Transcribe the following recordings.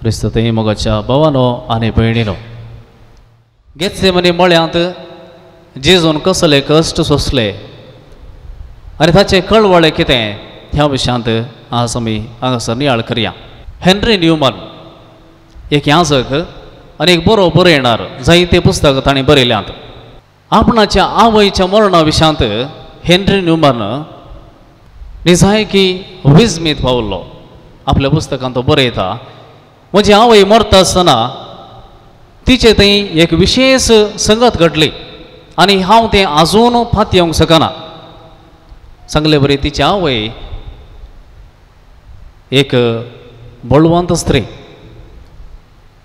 क्रिस्त मोगाच्या भावानो आनी भयणीनो, गेत्सेमनी मळ्यांत जेजून कसले कश्ट सोंसले आनी ताचे कळवळे कितें ह्या विशयांत आज आमी हांगासर नियाळ करया. हेनरी न्यूमन एक याजक आनी एक बरो बरयणार जायते पुस्तक ताणें बरयल्यांत. आपणाच्या आवयच्या मरणा विशयांत हेनरी न्यूमन निजायकी विजमीत पावल्लो. आपल्या पुस्तकांत तो बरयता, म्हजी आवय मरता आसतना तिचे थंय एक विशेष संगत घडली आनी हांव तें आजून फाती येवंक शकना. सांगले बरी, तिची आवय एक बळवंत स्त्री,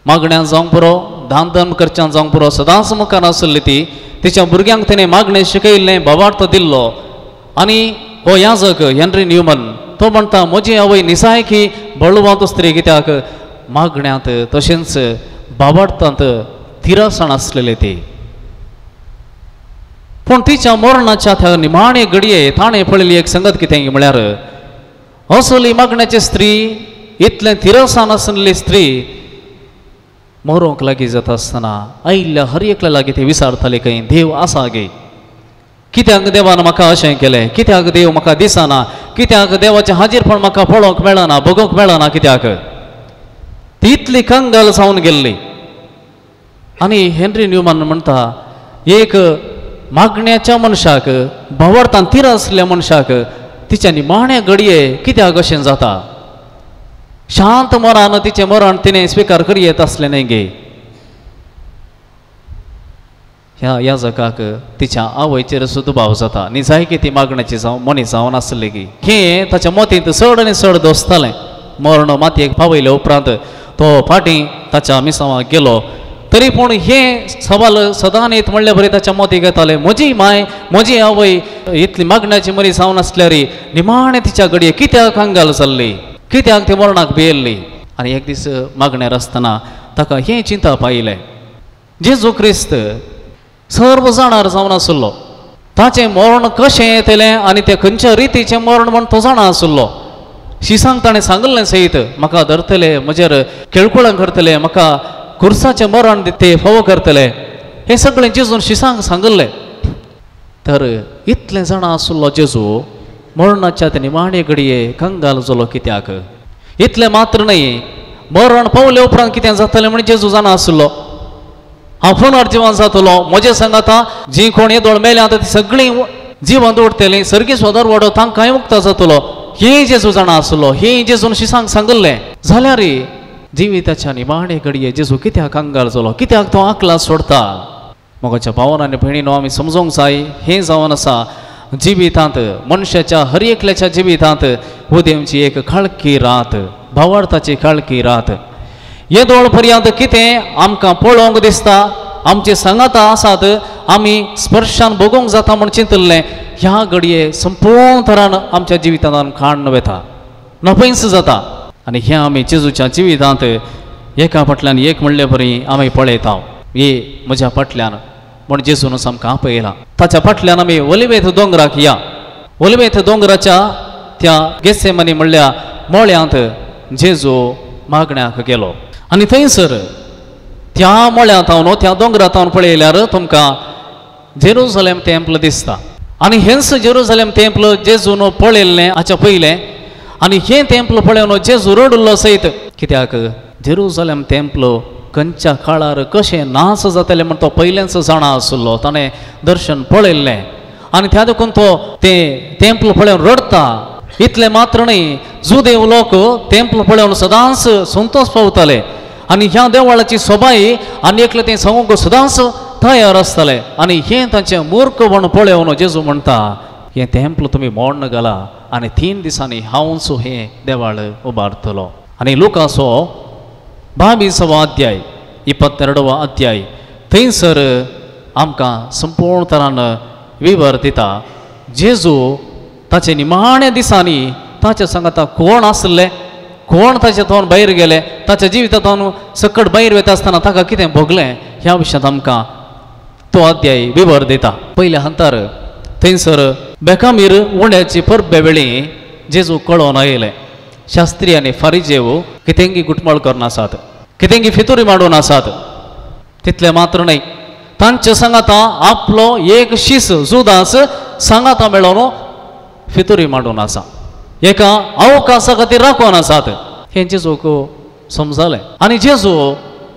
मागण्यांत जावंक पुरो, दान धर्म करच्यान जावंक पुरो, सदांच मुखार आसली ती. तिच्या भुरग्यांक तिणें मागणें शिकयल्लें, भावार्थ दिल्लो. आनी हो याजक हेनरी न्यूमन तो म्हणटा, म्हजी आवय निसायकी बळवंत स्त्री, कित्याक मागण्यांत तशेंच भावार्थांत तिरसाण आसलेले ती. पूण तिच्या मरणाच्या त्या निमाणे घडये ताणें पळयली एक संगत कितें म्हळ्यार, असली मागण्याची स्त्री, इतलें तिरसाण आसलेली स्त्री मरोंक लागीं जाता आसतना आयिल्ल्या हर एकल्या लागीं ते विचारताले खंय देव आसा गे, कित्याक देवान म्हाका अशें केलें, कित्याक देव म्हाका दिसना, कित्याक देवाचें हाजीरपण म्हाका पळोवंक मेळना, बगोवंक मेळना, कित्याक ती इतली कंगाल जावन गेल्ली. आनी हेनरी न्यूमन म्हणटा, एक मागण्याच्या मनशाक, भावार्थान तीर आसलेल्या मनशाक तिच्या निमाण्या घडये कित्याक अशें जाता. शांत मरान तिचें मरण तिणें स्विकार करी येत आसलें न्हय गे. ह्या याजकाक तिच्या आवयचेर सुदभाव जाता. निजायकी ती मागण्याची जावं मनीस जावन आसली गी. हें ताच्या मोतींत चड आनी चड दोसतालें. मरण मातयेक पावयले उपरांत तो फाटीं ताच्या मिसांवाक गेलो. तरी पूण हें सवाल सदां येत म्हणले बरें ताच्या मोतीक येताले, म्हजी माय, म्हजी आवय इतली मागण्याची मनीस जावन आसल्यार निमाणें तिच्या घडये कित्याक कांगाल जाल्ली, कित्याक ते मरणाक भियेल्ली. आनी एक दीस मागण्यार आसतना ताका हें चिंता पायलें, जेजू क्रिस्त सर्व जाणार जावन आसलो, ताचें मरण कशें येतलें आनी तें खंयच्या रितीचें मरण म्हण तो जाणा आसलो. शिसांक ताणें सांगलें सयत, म्हाका धरतले, म्हजेर केळकुळां करतले, म्हाका खुर्साचें मरण ते फावो करतले, हें सगळें जेजून शिसांक सांगलें. तर इतलें जाणा आसलो जेजू मरणाच्या ते निमाणे घडये कंगाल जालो. कित्याक इतलें मात्र न्हय, मरण पावले उपरांत कितें जातलें म्हण जेजू जाणा आसलो. हांव पुनर्जीवन जातलो, म्हजे सांगाता जी कोण येदोळ मेल्यांत ती सगळीं जिवंत उरतलीं, सर्गी सोदर वडो तांकांय मुक्त जातलो, हें जेजू जाणा आसलो. हें जेजून शिसांक सांगलें. जाल्यार जिविताच्या निमाणे घडये जेजू कित्याक कांगाल जालो, कित्याक तो आकला सोडता. मोगाच्या भावान आनी भयणीनो, आमी समजूंक जाय हें जावन आसा जिवितांत, मनशाच्या हर एकल्याच्या जिवितांत उदेंची एक खाळकी रात, भावार्थाची खाळकी रात. येदोळ पर्यंत कितें आमकां पळोवंक दिसता, आमचे सांगाता आसात, आमी स्पर्शान बगोवंक जाता म्हण चिंतल्लें, ह्या घडये संपूर्ण तरान आमच्या जिवितांत खाण वेता, नपयस जाता. आनी हें आमी जेजूच्या जिवितांत एका फाटल्यान एक म्हणले बरी आमी पळयता. हे म्हज्या फाटल्यान म्हण जेजून आमकां आपयला. ताच्या फाटल्यान आमी ओलिवेथ दोंगराक या. ओलिवेथ दोंगराच्या त्या गेत्सेमनी म्हणल्या मळ्यांत जेजू मागण्याक गेलो. आनी थंयसर त्या मळ्यांत हांव त्या दोंगरांत हांव पळयल्यार तुमकां जेरुसलेम टेंपल दिसता. आनी हेंच जेरुसलेम टेंपल जेजून पळयल्लें हाच्या पयलें. आनी हें टेंपल पळोवन जेजू रडलो सयत. कित्याक जेरुसलेम टेंपल खंयच्या काळार कशें नास जातलें म्हण तो पयलेंच जाणा आसलो. ताणें दर्शन पळयल्लें आनी त्या देखून तो तें टेंपल पळोवन रडता. इतलें मात्र न्हय, जुदेव लोक टेंपल पळोवन सदांच संतोश पावताले आनी ह्या देवळाची सोबाय आनी एकलें तें सांगूंक सदांच तयार आसताले. आनी हें तांचें मूर्खपण पळोवन जेजू म्हणटा, हें टेंपल तुमी मोडन घाला आनी 3 दिसांनी हांवच हें देवाळ उबारतलो. आनी लुकाचो 22वा अध्याय 22वा अध्याय थंयसर आमकां संपूर्ण तरान विवर दिता. जेजू ताचे निमाण्या दिसांनी ताच्या सांगाता कोण आसले, कोण ताचे तोंड भायर गेले, ताच्या जिवितांतून सकट भायर वता आसतना ताका कितें भोगलें ह्या विशयांत आमकां तो अध्याय विवर दिता. पयल्या हंतार थंयसर बेकामीर उंड्याची परबे वेळी जेजू कळोवन आयले. शास्त्री आनी फारिजेव कितेंगी गुटमळ करना आसात, कितेंगी फितुरी माडून आसात. तितले मात्र न्हय, तांचे सांगाता आपलो एक शीस जुदास सांगाता मेळोन फितुरी माडून आसा, एका अवकाशा खातीर राखून आसात. हें जेजूक समजलें आनी जेजू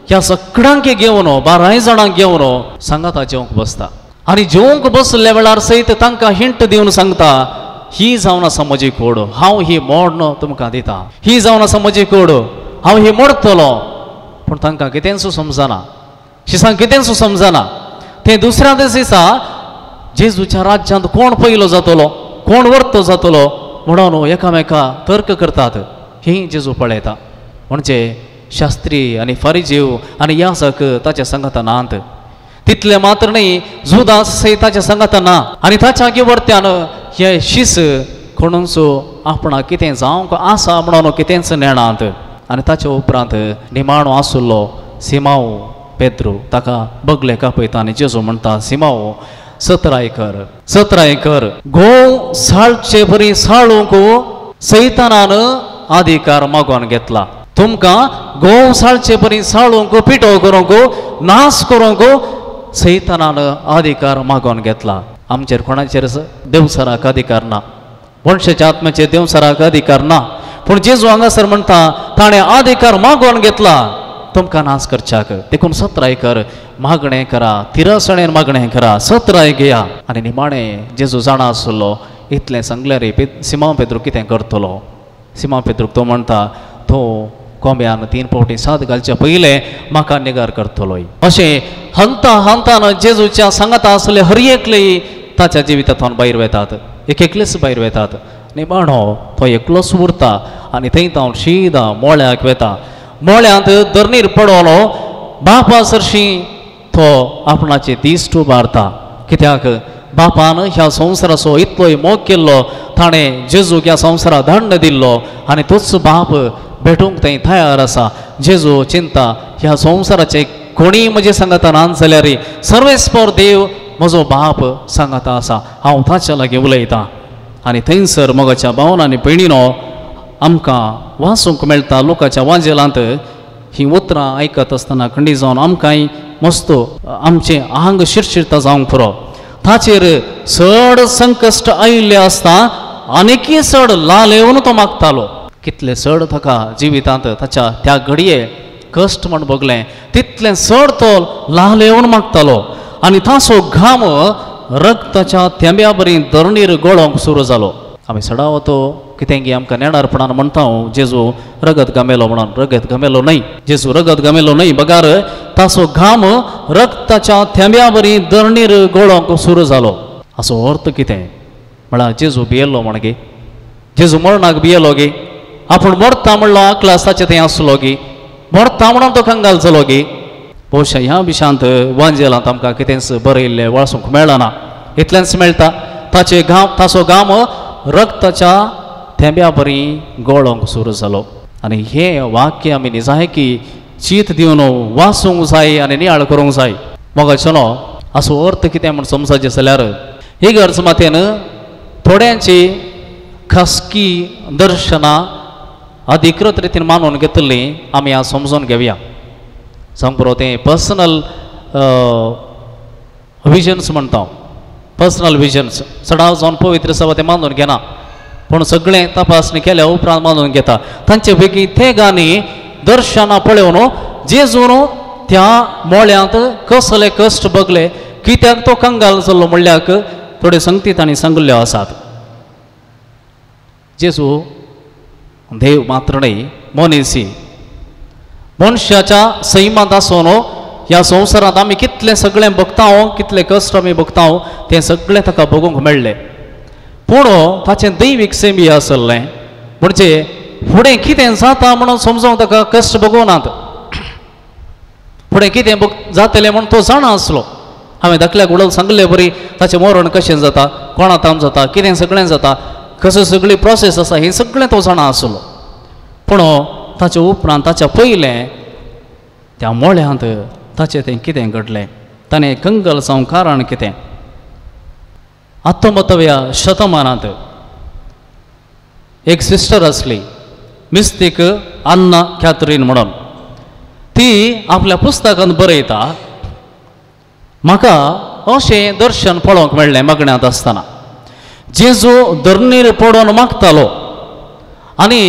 ह्या सगळ्यांक घेवन 12 जाणांक घेवन सांगाता जेवंक बसता. आनी जेवंक बसले वेळार सयत तांकां हिंट दिवन सांगता, ही जावन आसा म्हजी कूड, हांव ही मोडन तुमकां दिता. ही जावन आसा म्हजी कूड, हांव ही मोडटलो. पूण तांकां कितेंच समजना, शिसांक कितेंच समजना. ते दुसऱ्या दिसा जेजूच्या राज्यांत कोण पयलो जातलो, कोण वर्तो जातलो म्हणून एकामेका तर्क करतात. ही जेजू पळयता. म्हणजे शास्त्री आनी फारिजीव आनी याजक ताच्या सांगाता नात. तितले मात्र न्ही, जुदास ताच्या सांगाता ना. आनी ताच्या वर्त्यान हे शीस कोणूच आपणाक कितें जावंक आसा म्हणून कितेंच नेणात. आनी ताच्या उपरांत निमाणो आसुल्लो सिमाव पेद्रू ताका बगले कापयता आनी जेजू म्हणटा, सिमाव सत्राय कर. गोव साळचे बरी साळूंक सैतानान अधिकार मागोवन घेतला. तुमकां गोव साळचे बरी साळूंक पिटो करूंक नाश करूंक सैतानान अधिकार मागोवन घेतला. आमचेर कोणाचेर देवसराक अधिकार ना, मनशाच्या आत्म्याचेर देवसराक अधिकार ना. पूण जेजू हांगासर म्हणटा ताणें अधिकार मागोवन घेतला तुमकां नाश करच्याक. देखून सत्राय कर, मागणें करा, तिरसणेन मागणें करा, सत्राय घेया. आनी निमाणें जेजू जाणा आसलो इतलें सांगले रे सिमाव पेद्रू कितें करतलो. सिमाव पेद्रूक तो म्हणटा, तो कोंब्यान 3 फावटी साद घालच्या पयलें म्हाका निगार करतलोय. अशें हंतान जेजूच्या सांगाता आसले हर एकलेय ताच्या जिवितांतून भायर वेतात, एकलेच भायर वेतात. निमाणो तो एकलोच उरता आनी थंय तावन शिदा मोळ्याक वेता. मोळ्यांत धरणीर पडलो बापा सरशी तो आपणाचे दिश्ट उबारता. कित्याक बापान ह्या संवसाराचो इतलोय मोग केल्लो, ताणें जेजूक ह्या संवसाराक दंड दिल्लो आनी तोच बाप भेटूंक थंय तयार आसा. जेजू चिंता, ह्या संवसाराचे कोणी म्हजे सांगाता नात जाल्यार सर्वेस्पर देव म्हजो बाप सांगाता आसा, हांव ताच्या लागीं उलयतां. आनी थंयसर मोगाच्या भावन आनी भयणीनो आमकां वाचूंक मेळटा. लोकाच्या वांजेलांत ही उतरां आयकत आसतना खंडी जावन आमकांय मस्त आमचें आंग शिरशिरता जावंक पुरो. ताचेर चड संकश्ट आयिल्लें आसता आनीकय चड लाल येवन तो मागतालो. कितले चड ताका जिवितांत ताच्या त्या घडये कश्ट म्हण भोगलें, तितलें चड तो लाल येवन मागतालो. आनी ताचो घाम रक्ताच्या थेंब्या बरी धरणीर गळोंक सुरू जालो. आमी सडावतो कितेंगी आमकां नेणारपणान म्हणटा जेजू रगत घामेलो म्हणून. रगत घामेलो न्हय, जेजू रगत घामेलो न्हय, बगार ताचो घाम रक्ताच्या थेंब्या बरी धरणीर गळोंक सुरू जालो. हाचो अर्थ कितें म्हळ्यार जेजू भियेल्लो म्हण गे, जेजू मरणाक भियेलो गे. आपूण मरता म्हणलो आकलास ताचे थंय आसलो गे, मरता म्हणून तो कंगाल जालो गे. भोवशा ह्या विशांत वांजेलांत आमकां कितेंच बरयल्लें वाचूंक मेळना. इतलेंच मेळटा, ताचो घाम रक्ताच्या थेंब्या बरी गळोंक सुरू जालो. आनी हें वाक्य आमी निजायकी चीत दिवन वाचूंक जाय आनी नियाळ करूंक जाय. मोगाचेलो हाचो अर्थ कितें म्हूण समजाचें जाल्यार इगर्ज मातेन थोड्यांची खासगी दर्शनां अधिकृत रितीन मानून घेतली आमी आज समजून घेवया. सांग पुरो तें पर्सनल विजन्स म्हणटा, पर्सनल विजन्स सडाव जावन पवित्र सभा ते मानून घेना, पूण सगळें तपासणी केल्या उपरांत मानून घेता. तांचे पैकी ते गाणी दर्शनां पळोवन जेजून त्या मोळ्यांत कसले कश्ट भोगले, कित्याक तो कंगाल जाल्लो म्हणल्याक थोडे संगती तांणी सांगल्ल्यो आसात. जेजू देव मात्र न्हय, मनीसी. मनशाच्या सैमांत आसून ह्या संवसारांत आमी कितलें सगळें भोगता, कितले कश्ट आमी भोगता, तें सगळें ताका भोगूंक मेळ्ळें. पूण ताचें दैवीक सैमी आसलें, म्हणजे फुडें कितें जाता म्हणून समजूंक ताका कश्ट भोगोनात. फुडें कितें जातलें म्हूण तो जाणा आसलो. हांवें धाकल्याक उडोवन सांगलें बरी ताचें मरण कशें जाता, कोणा ताम जाता, कितें सगळें जाता, कसो सगळी प्रोसेस आसा, हें सगळें तो जाणा आसलो. पूण ताच्या उपरांत ताच्या पयलें त्या मोळ्यांत ताचें तें कितें घडलें, ताणें कंगल जावंक कारण कितें. 19व्या शतमानांत एक सिस्टर आसली, मिस्तीक अन्ना कॅथरीन म्हणून ती आपल्या पुस्तकांत बरयता म्हाका अशें दर्शन पळोवंक मेळ्ळें मगण्यांत आसतना जेजू धरणीर पडोवन मागतालो आनी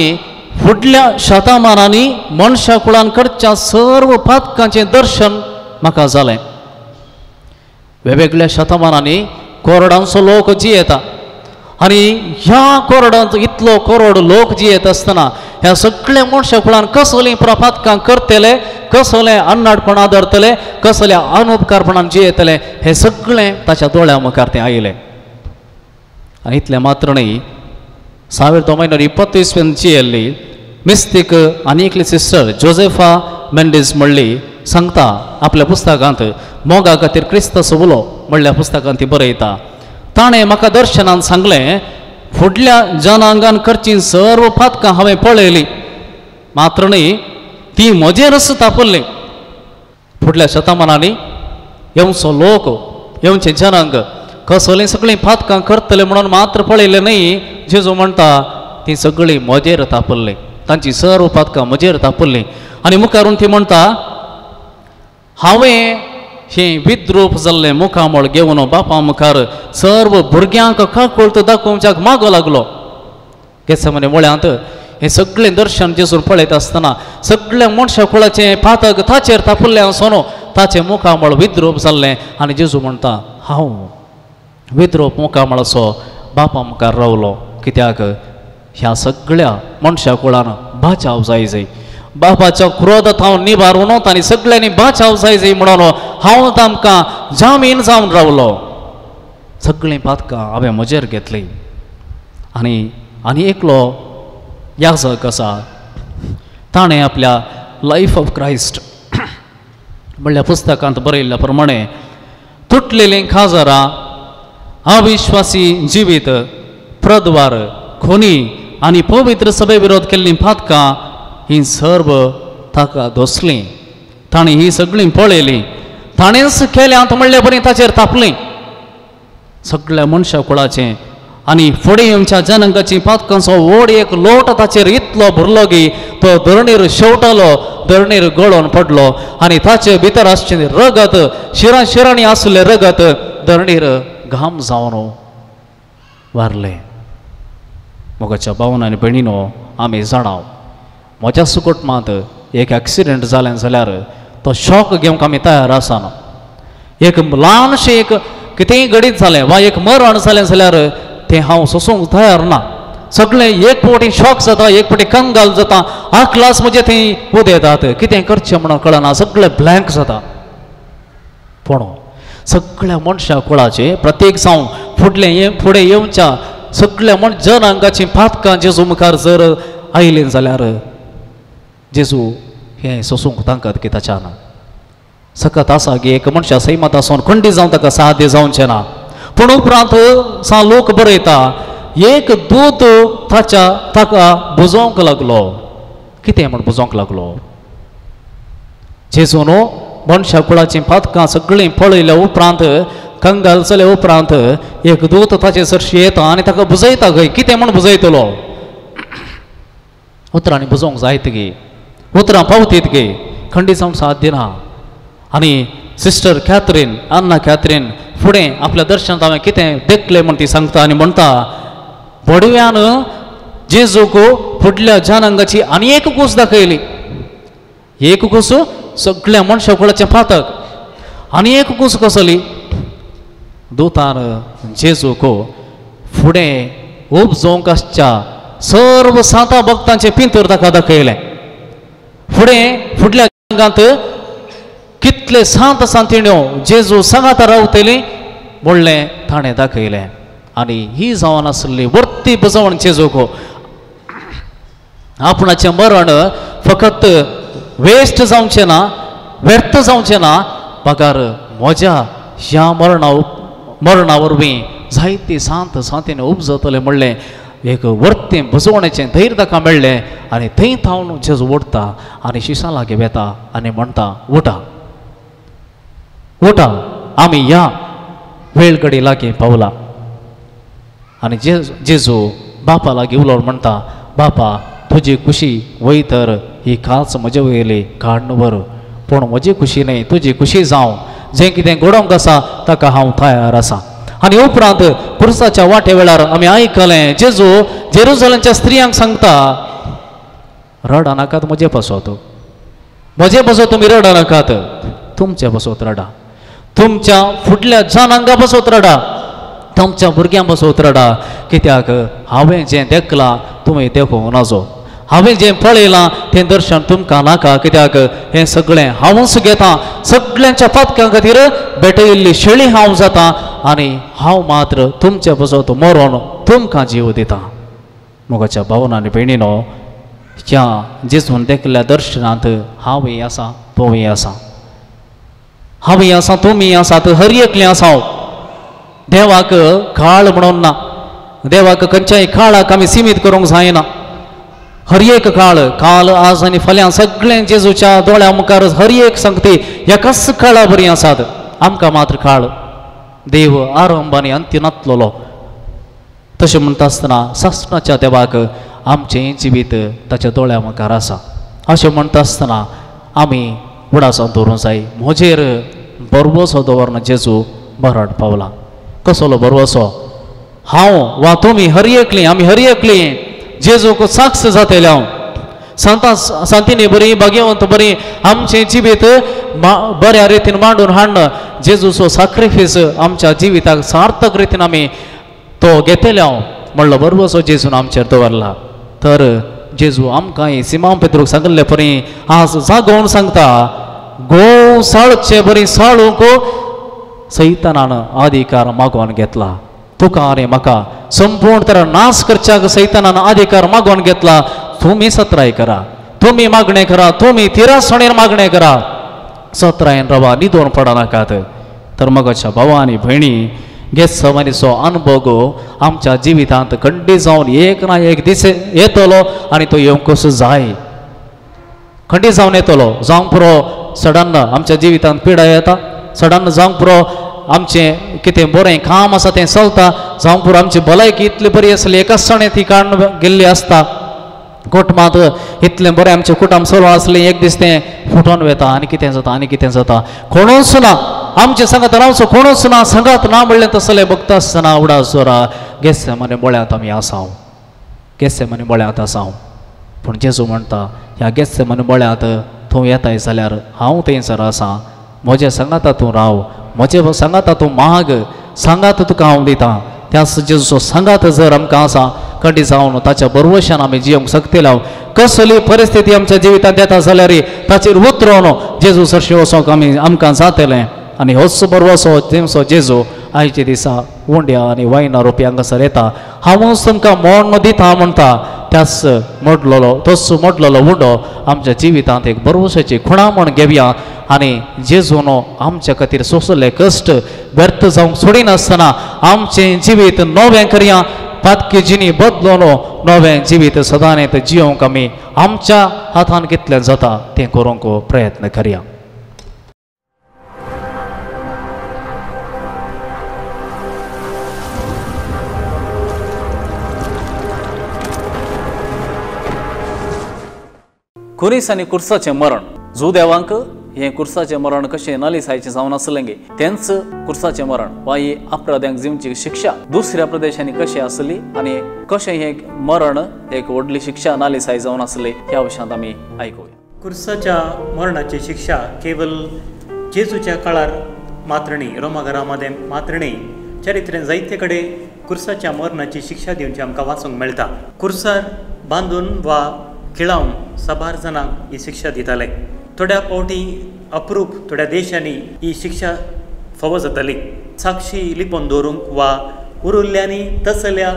फुडल्या शतमानांनी मनशा कुळान करच्या सर्व पातकांचें दर्शन म्हाका जालें. वेगवेगळ्या शतमानांनी कोरडांचो लोक जियेता आनी ह्या कोरडांचो इतलो करोड लोक जियेत आसतना ह्या सगळ्या मनशा कुळान कसलीं पातकां करतले, कसलें अन्नाडपणां धरतले, कसल्या अनुपकारपणान जियेतले हें सगळें ताच्या दोळ्या मुखार तें आयलें. आनी इतलें मात्र न्ही 1925 जियेल्ली मिस्तीक आनी एकली सिस्टर जोसेफा मेंडीस म्हणली सांगता आपल्या पुस्तकांत मोगा खातीर क्रिस्ताचो उलो म्हणल्या पुस्तकांत ती बरयता ताणें म्हाका दर्शनान सांगलें फुडल्या जनांगान करची सर्व पातकां हांवें पळयलीं मात्र न्ही ती म्हजेरच तापल्ली. फुडल्या शतमानांनी येवचो लोक येवचे जनांग कसलीं सगळीं पातकां करतले म्हणून मात्र पळयलें न्ही. जेजू म्हणटा ती सगळीं म्हजेर तापल्ली, तांची सर्व पातकां म्हजेर तापल्लीं. आनी मुखारून ती म्हणटा हांवें हें विद्रूप जाल्लें मुखामळ घेवन बापा मुखार सर्व भुरग्यांक काकूळट दाखोवच्याक मागो लागलो. गेत्सेमने मळ्यांत हें सगळें दर्शन जेजून पळयत आसतना सगळ्या मनशा कुळाचें पातक ताचेर तापल्लें आसोन ताचें मुखामळ विद्रूप जाल्लें. आनी जेजू म्हणटा हांव विद्रूप मुखामळाचो बापा मुखार रावलो कित्याक ह्या सगळ्या मनशा कुळान बाचाव जाय बापाचो क्रोध हांव निबारून आनी सगळ्यांनी बाचाव जाय म्हणून हांव तांकां जामीन जावन रावलो. सगळीं पातकां हांवें म्हजेर घेतली. आनी एकलो याजक आसा ताणें आपल्या लायफ ऑफ क्रायस्ट म्हणल्या पुस्तकांत बरयल्ल्या प्रमाणे तुटलेलीं काजारां अविश्वासी जिवीत प्रद्वार खोनी आनी पवित्र सभे विरोध केल्लीं पातकां ही सर्व ताका दोसलीं. ताणें ही सगळीं पळयलीं, ताणेंच केल्यांत म्हणले बरें ताचेर तापलीं सगळ्या मनशा कुळाचें. आनी फुडें येवच्या जनांगाची पातकांचो व्हड एक लोट ताचेर इतलो भरलो की तो धरणीर शेवटलो, धरणीर गळोवन पडलो आनी ताचे भितर आसचें रगत शिरांनी आसलें रगत धरणीर घाम जावन वारलें. मोगाच्या भावान आनी भयणीनो आमी जाणाव म्हज्या सुकुटमांत एक एक्सिडेंट जालें जाल्यार तो शॉक घेवंक आमी तयार आसाना. एक ल्हानशें एक कितेंय घडीत जालें वा एक मरण जालें जाल्यार तें हांव सोसूंक तयार ना. सगळें एक फावटी शॉक जाता, एक फावटी कंगाल जाता, आखलास म्हजे थंय उदेतात, कितें करचें म्हणून कळना, सगळें ब्लँक जाता. पूण सगळ्या मनशा कुळाचे प्रत्येक जावं फुडें येवच्या सगळ्या जनांगाची पातकां जेजू मुखार जर आयलीं जाल्यार जेजू हें सोसूंक तांकां ताच्यान सकत आसा की एक मनशा सैमत आसून खंडी जावन ताका साध्य जावचें ना. पूण उपरांत सा लोक बरयता एक दूत ताका बुजोवंक लागलो. कितें म्हण बुजोवंक लागलो? जेजून मनशा कुळाचीं पातकां सगळीं पळयल्या उपरांत कंगाल जाल्या उपरांत एक दूत ताचे सरशी येता आनी ताका बुजयता. खंय कितें म्हण बुजयतलो? उतरांनी बुजोवंक जायत गे, उतरां पावतीत गे, खंडी जावंक साध्य ना. आनी सिस्टर कॅथरीन अन्ना कॅथरीन फुडें आपल्या दर्शनांत हांवें कितें देखलें म्हण ती सांगता आनी म्हणटा बडव्यान जेजूक फुडल्या जनांगाची आनी एक कूस दाखयली. एक कूस सगळ्या मनशा कुळाचें पातक आनी एक कूस कसली दुतान जेजूक फुडें उपजोवंक आसच्या सर्व साता भक्तांचे पिंतूर ताका दाखयलें. फुडल्या जनांगांत कितले सांत सांतिण्यो जेजू सांगात रावतली म्हणलें ताणें दाखयलें. आनी ही जावन आसली वर्ती बुजवण जेजूक आपणाचें मरण फकत वेस्ट जावचें ना, व्यर्थ जावचें ना, पगार म्हज्या ह्या मरणा वरवीं जायती सांत सांतिण्यो उपजतले म्हणलें एक वर्तें बुजवणेचें धैर्य ताका मेळ्ळें. आनी थंय थावन जेजू ओडटा आनी शिशां लागीं वेता आनी म्हणटा उठा उठा आमी ह्या वेळ घडी लागीं पावला. आनी जेजू बापा लागीं उलोवन म्हणटा बापा तुजी खुशी वय तर ही खास म्हजे वयली काडन बर पूण म्हजी खुशी न्ही तुजी खुशी जावं जें कितें घडोवंक आसा ताका हांव तयार आसा आनी उपरांत पुरसाच्या वाटे वेळार आमी आयकलें जेजू जेरुसलेमच्या स्त्रियांक सांगता रडा नाकात म्हजे पासत म्हजे पासत तुमी रडा नाकात तुमच्या पासत रडा तुमच्या फुडल्या जानांगा पासत रडा तुमच्या भुरग्यां पासत रडा कित्याक हांवें जें देखलां तुमी देखूंक नाजो हांवें जें पळयलां तें दर्शन तुमकां नाका कित्याक हें सगळें हांवूच घेता सगळ्यांच्या पातकां खातीर भेटयिल्ली शेळी हांव जाता आनी हांव मात्र तुमच्या पासत मरोन तुमकां जीव दिता मोगाच्या भावन आनी भयणीनो ह्या जेजून देखल्या दर्शनांत हांवूय आसा तूंय आसा हांवूय आसा तुमी आसात हर एकलें आसा देवाक काळ म्हणून ना देवाक खंयच्याय काळाक आमी सीमीत करूंक जायना हर एक काळ आज आनी फाल्यां सगळें जेजूच्या दोळ्या मुखार हर एक संगती एकाच काळा बरी आसात आमकां मात्र काळ देव आरंभ आनी अंत्य नासलेलो तशें म्हणटा आसतना सासणाच्या देवाक आमचें जिवीत ताच्या दोळ्या मुखार आसा अशें म्हणटा आसतना आमी उडासां दवरूंक जाय म्हजेर बरवसो दवरना जेजू मरण पावला कसलो बरवसो हांव वा तुमी हर एकलीं आमी हर एकलीं जेजूक साक्ष जातले हांव सांतीनी बरी भाग्यवंत बरी आमचें जिवीत बऱ्या रितीन मांडून हाडणं जेजूचो सॅक्रिफायस आमच्या जिविताक सार्थक रितीन आमी तो घेतले हांव म्हणलो बरवसो जेजून आमचेर दवरला तर जेजू आमकां सिमा पेद्रूक सांगले परी आज जागोवन सांगता गोव साळचे बरी साळूंक सैतानान अधिकार मागोवन घेतला तुका आनी म्हाका संपूर्ण तर नाश करच्याक सैतानान अधिकार मागोवन घेतला तुमी सत्राय करा तुमी मागणें करा तुमी तिरासणेर मागणें करा सत्रायेन रवा न्हिदोन पडनाकात तर मगाच्या भावा आनी भयणी गेत्सेमनीचो अनुभव आमच्या जिवितांत खंडी जावन एक ना एक दीस येतलो आनी तो येवंकच जाय खंडी जावन येतलो जावंक पुरो सडन आमच्या जिवितांत पिडा येता सडन जावंक पुरो आमचें कितें बरें काम आसा तें चलता जावंक पुरो आमची भलायकी इतली बरी आसली एकाच सणे ती काडून गेल्ली आसता कुटुंबांत इतलें बरें आमचें कुटुंब चलून आसलें एक दीस तें फुटोन वता आनी कितें जाता कोणूच ना आमचे सांगात रावचो कोणूच ना सांगात ना म्हणलें तसलें बगता आसतना उडा जोरा गेत्सेमनी बोळ्यांत आमी आसाव गेत्सेमनी बोळ्यांत आसाव पूण जेजू म्हणटा ह्या गेत्सेमनी बोळ्यांत तूं येताय जाल्यार हांव थंयसर आसां म्हज्या सांगाता तूं राव म्हजे सांगाता तूं माग सांगात तुका हांव दितां त्या जेजूचो सांगात जर आमकां आसा खंडी जावन ताच्या बरवशान आमी जियोंक शकतले कसली परिस्थिती आमच्या जिवितांत येता जाल्यार ताचेर उतरोवन जेजू सरशी वचोंक आमकां जातलें आनी होच बरवसो तेमचो जेजू आयच्या दिसा उंड्या आनी वायना रोपी हांगासर येता हांवूच तुमकां मोडन दिता म्हणटा त्याच तोच मोडलेलो उंडो आमच्या जिवितांत एक बरवशाची खुणामण घेवया आनी जेजून आमच्या खातीर सोंसले कश्ट व्यर्थ जावंक सोडिनासतना आमचें जिवीत नवें करया पातकी जिणी बदलोवन नवें जिवीत सदांच जियोंक आमी आमच्या हातान कितलें जाता तें करूंक प्रयत्न करया. खुरीस आनी कुर्साचें मरण जुदेवांक हे कुर्साचें मरण कशें नालिसायचें जावन आसलें गे तेंच कुर्साचें मरण वा ही अपराध्यांक जिवची शिक्षा दुसऱ्या प्रदेशांनी कशी आसली आनी कशें हे मरण एक व्हडली शिक्षा नालिसाय जावन आसली ह्या विशयांत आमी आयकुया. कुर्साच्या मरणाची शिक्षा केवळ जेजूच्या काळार मात्र न्ही रोमाघरामध्ये मात्र न्ही चरित्रेन जायते कडेन कुर्साच्या मरणाची शिक्षा दिवची आमकां वाचूंक मेळटा. कुर्सार बांदून वा खिळावन साबार जाणांक ही शिक्षा दिताले. थोड्या फावटी अप्रूप थोड्या देशांनी ही शिक्षा फावो जाताली. साक्षी लिपोवन दवरूंक वा उरिल्ल्यांनी तसल्या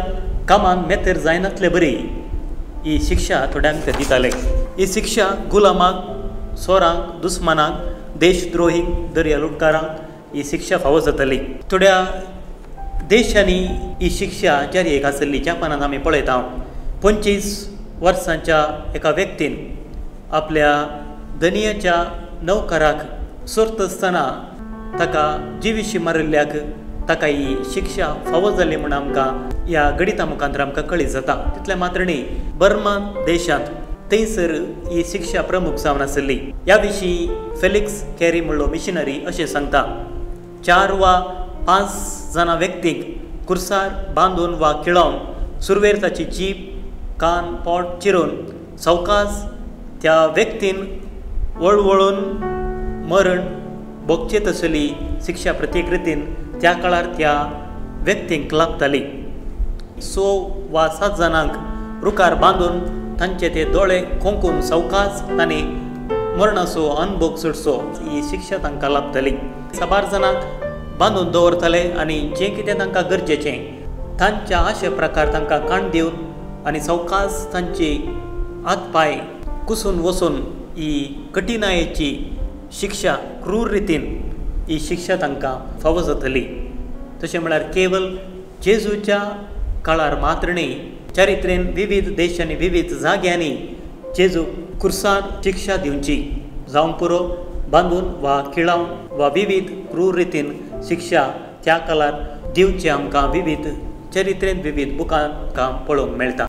कामांक मेतेर जायनातले बरी ही शिक्षा थोड्यांक दिताले. ही शिक्षा गुलामाक सोरांक दुस्मानाक देशद्रोहीक दर्या लुटकारांक ही शिक्षा फावो जाताली. थोड्या देशांनी ही शिक्षा जारी आसली. जपानांत आमी पळयता 25 वर्सांच्या एका व्यक्तीन आपल्या धनियाच्या नौकराक सोरत आसतना ताका जिवीशी मारिल्ल्याक ताका ही शिक्षा फावो जाली म्हूण आमकां ह्या गणिता मुखांतर आमकां कळीत जाता. तितले मात्रणी बर्मा देशांत थंयसर ही शिक्षा प्रमुख जावन आसली. ह्या विशीं फेलिक्स कॅरी म्हणलो मिशनरी अशें सांगता, 4 वा 5 जाणां व्यक्तींक कुर्सार बांदून वा किळोवन सुरवेर ताची जीब कान पोट चिरून सवकास त्या व्यक्तीन वळवळून मरण भोगचेत आसली शिक्षा प्रत्येक रितीन त्या काळार त्या व्यक्तींक लागताली. 6 वा 7 जाणांक रुखार बांदून तांचे ते दोळे खोंकून सवकास तांणी मरणाचो अनुभोग सोडचो ही शिक्षा तांकां लागतली. 12 जाणांक बांदून दवरतले आनी जें कितें तांकां गरजेचें तांच्या आशे प्रकार तांकां काण दिवन आनी सवकास तांचे हात पांय कुसून वचून ही कठिनायेची शिक्षा क्रूर रितीन ही शिक्षा तांकां फावो जातली. तशें म्हळ्यार केवल जेजूच्या काळार मात्रणी चरित्रेन विविध देशांनी विविध जाग्यांनी जेजू कुर्सार शिक्षा दिवची जावंक पुरो बांदून वा किळावन वा विविध क्रूर रितीन शिक्षा त्या काळार दिवचे आमकां विविध चरित्रेन विविध बुकांत पळोवंक मेळटा.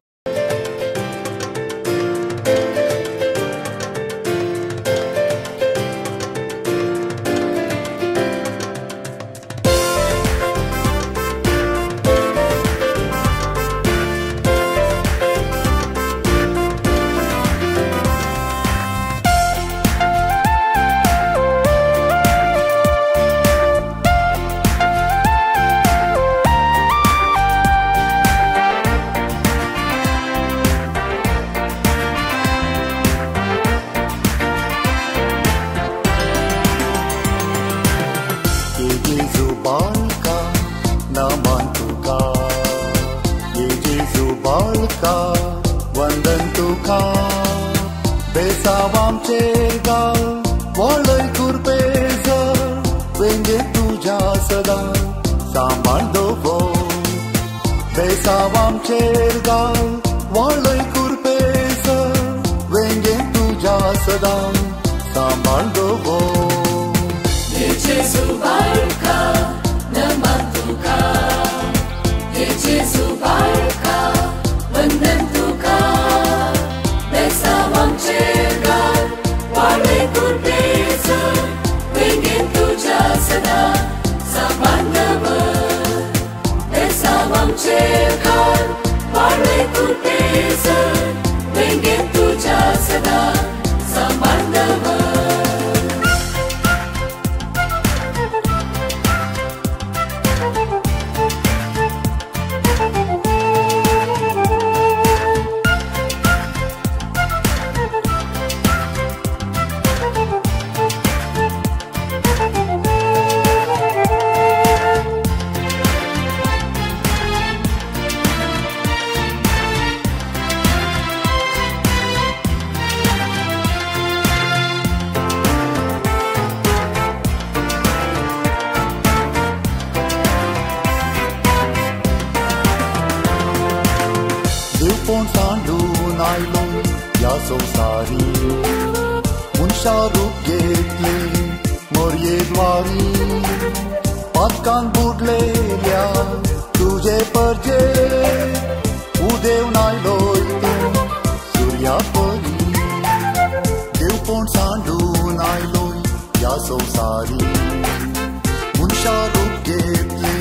Munshar रूप घेतले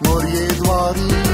मोरये द्वारी